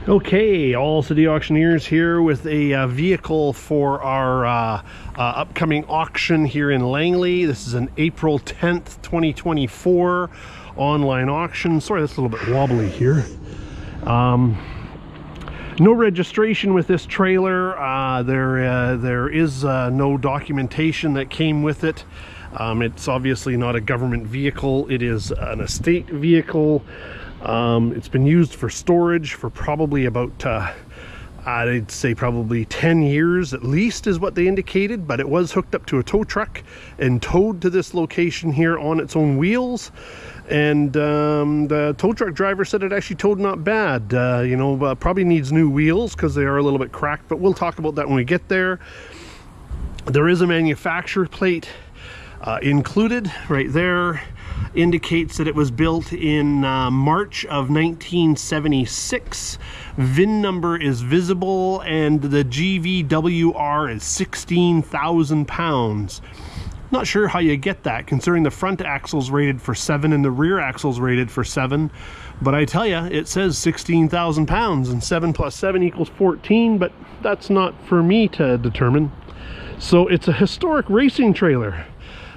Okay, all city auctioneers here with a vehicle for our upcoming auction here in Langley. This is an April 10th, 2024 online auction. Sorry, that's a little bit wobbly here. No registration with this trailer. There is no documentation that came with it. It's obviously not a government vehicle. It is an estate vehicle. It's been used for storage for probably about, I'd say probably 10 years at least is what they indicated, but it was hooked up to a tow truck and towed to this location here on its own wheels. And the tow truck driver said it actually towed not bad. Probably needs new wheels because they are a little bit cracked, but we'll talk about that when we get there. There is a manufacturer plate included right there. Indicates that it was built in March of 1976. VIN number is visible, and the GVWR is 16,000 pounds. Not sure how you get that, considering the front axle's rated for 7 and the rear axle's rated for 7. But I tell you, it says 16,000 pounds, and 7 plus 7 equals 14, but that's not for me to determine. So it's a historic racing trailer.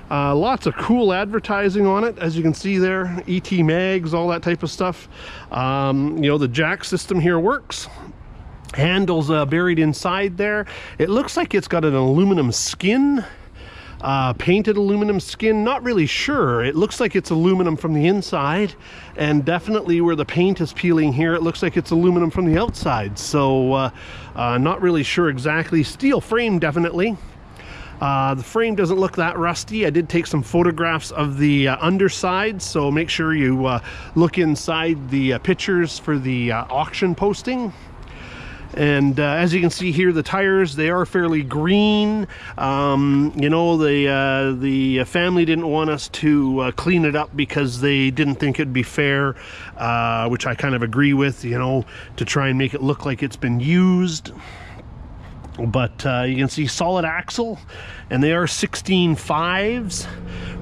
Lots of cool advertising on it, as you can see there, ET mags, all that type of stuff. The jack system here works. Handles buried inside there. It looks like it's got an aluminum skin, painted aluminum skin. Not really sure. It looks like it's aluminum from the inside, and definitely where the paint is peeling here, it looks like it's aluminum from the outside. So not really sure exactly. Steel frame, definitely. The frame doesn't look that rusty. I did take some photographs of the underside, so make sure you look inside the pictures for the auction posting. And as you can see here, the tires, they are fairly green. The family didn't want us to clean it up because they didn't think it'd be fair, which I kind of agree with, to try and make it look like it's been used. But you can see solid axle, and they are 16.5s.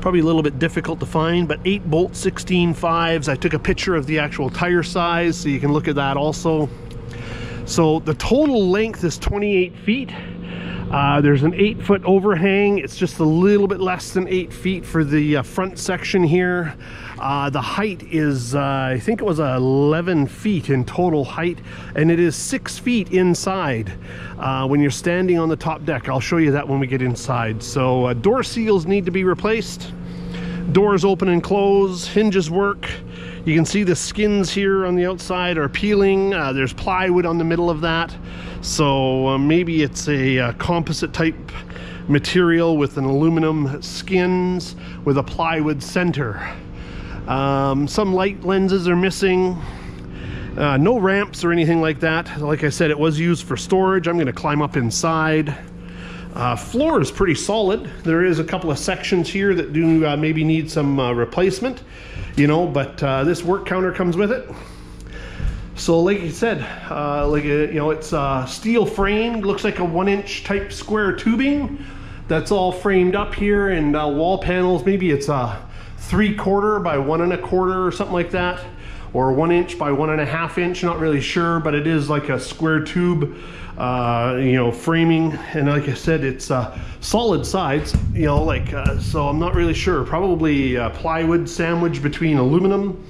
Probably a little bit difficult to find, but 8-bolt 16.5s. I took a picture of the actual tire size, so you can look at that also. So the total length is 28 feet. There's an 8-foot overhang. It's just a little bit less than 8 feet for the front section here. The height is, I think it was 11 feet in total height, and it is 6 feet inside when you're standing on the top deck. I'll show you that when we get inside. So door seals need to be replaced. Doors open and close, hinges work. You can see the skins here on the outside are peeling. There's plywood on the middle of that. So maybe it's a composite type material with an aluminum skins with a plywood center. Some light lenses are missing. No ramps or anything like that. Like I said, it was used for storage. I'm going to climb up inside. Floor is pretty solid. There is a couple of sections here that do maybe need some replacement, but this work counter comes with it. So like you said, it's steel framed, looks like a 1-inch type square tubing that's all framed up here, and wall panels, maybe it's a 3/4 by 1 1/4 or something like that, or 1 inch by 1 1/2 inch, not really sure, but it is like a square tube framing, and like I said, it's solid sides, so I'm not really sure. Probably plywood sandwich between aluminum.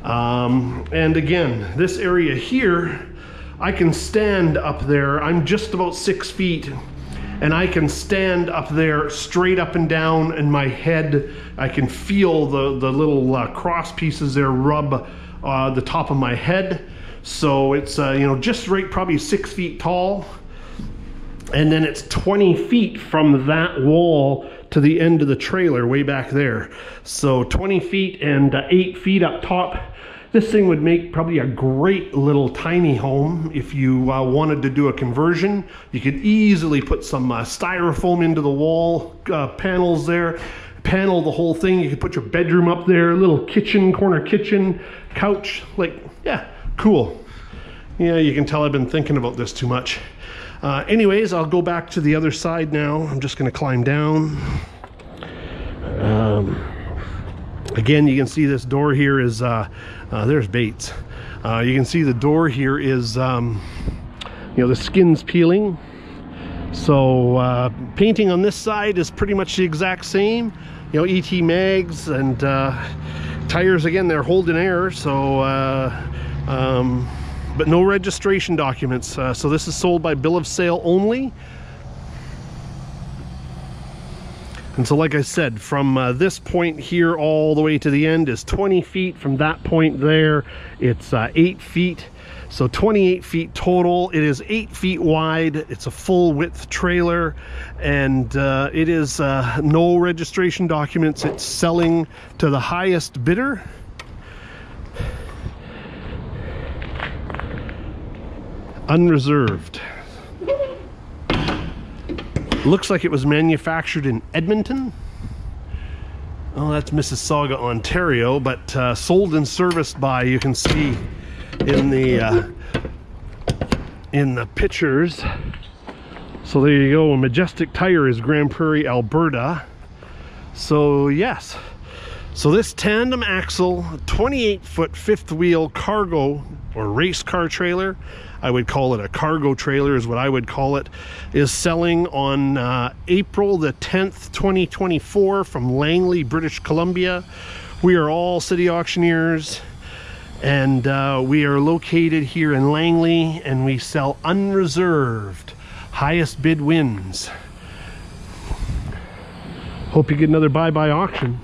And again, this area here, I can stand up there. I'm just about 6 feet, and I can stand up there straight up and down, and my head, I can feel the little cross pieces there rub the top of my head. So it's just right, probably 6 feet tall, and then it's 20 feet from that wall to the end of the trailer way back there. So 20 feet and 8 feet up top. This thing would make probably a great little tiny home if you wanted to do a conversion. You could easily put some styrofoam into the wall panels there, panel the whole thing. You could put your bedroom up there, little kitchen, corner kitchen, couch, yeah, cool. Yeah, you can tell I've been thinking about this too much. Anyways, I'll go back to the other side now. I'm just gonna climb down. Again, you can see this door here is, there's Bates. You can see the door here is, you know, the skin's peeling. So painting on this side is pretty much the exact same. You know, ET mags and tires, again, they're holding air. So, but no registration documents. So this is sold by bill of sale only. And so, like I said, from this point here all the way to the end is 20 feet. From that point there, it's 8 feet. So 28 feet total. It is 8 feet wide. It's a full width trailer, and it is no registration documents. It's selling to the highest bidder. Unreserved. Looks like it was manufactured in Edmonton. Oh, that's Mississauga, Ontario, but sold and serviced by, you can see in the pictures. So there you go. A Majestic Tire is Grand Prairie, Alberta. So yes, so this tandem axle 28-foot fifth wheel cargo or race car trailer, I would call it a cargo trailer is what I would call it, is selling on April the 10th 2024 from Langley, British Columbia. We are all city auctioneers, and we are located here in Langley, and we sell unreserved. Highest bid wins. Hope you get another bye-bye auction.